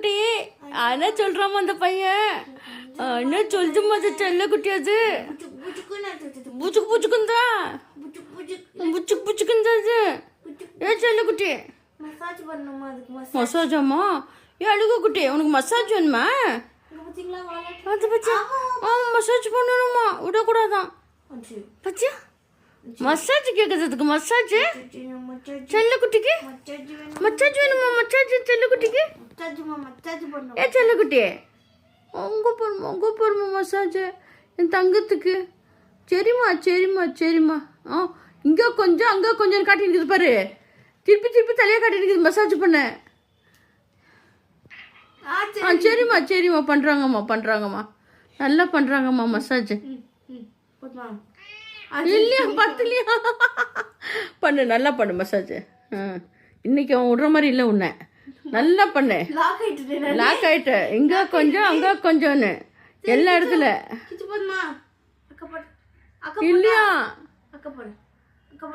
குட்டி என்ன சொல்றாமா அந்த பையன் என்ன சொல்லுமா அந்த செல்ல குட்டி அது புச்சுக்கு புச்சுக்குந்தா புச்சுக்கு புச்சுக்குந்தா அது ஏன் செல்ல குட்டி மசாஜாமா ஏன் அழுக குட்டி உனக்கு மசாஜ் வேணுமா அது பச்சா மசாஜ் பண்ணணுமா விடக்கூடாதான் பச்சா மசாஜ் கேட்குறதுக்கு மசாஜ் செல்ல குட்டிக்கு மசாஜ் வேணுமா மசாஜ் செல்ல குட்டிக்கு ஏ செல்ல குட்டி உங்க போருமா மசாஜ் என் தங்கத்துக்கு சரிம்மா சரிம்மா சரிம்மா இங்கே கொஞ்சம் அங்கே கொஞ்சம் காட்டிருக்குது பாரு திருப்பி திருப்பி தலையாக காட்டிருக்குது மசாஜ் பண்ண சரிம்மா சரிம்மா பண்ணுறாங்கம்மா நல்லா பண்ணுறாங்கம்மா மசாஜ் இல்லையா பத்துலையா பண்ணு நல்லா பண்ணு மசாஜ் இன்னைக்கு அவன் விடுற மாதிரி இல்லை உன்னை நல்லா பண்ணு லாக் ஆயிட்ட இங்கே கொஞ்சம் அங்கே கொஞ்சம்னு எல்லா இடத்துல இல்லையா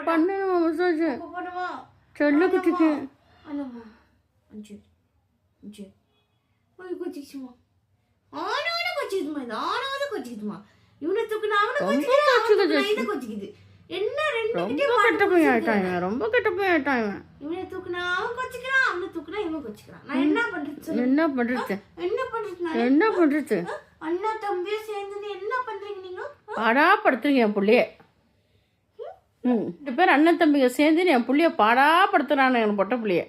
பண்ணணுமா மசாஜ் சொல்ல குட்டிக்கு ரொம்ப கெட்ட போய் ஆயிட்டாங்க என்ன பண்றது அண்ணா தம்பியும் சேர்ந்து என்ன பண்றீங்க நீங்க பாடாப்படுத்துறீங்க என் புள்ளைய 2 பேர் அண்ணன் தம்பிங்க சேர்ந்து என் புள்ளைய பாடாப்படுத்துறானு என் பொட்ட புள்ளைய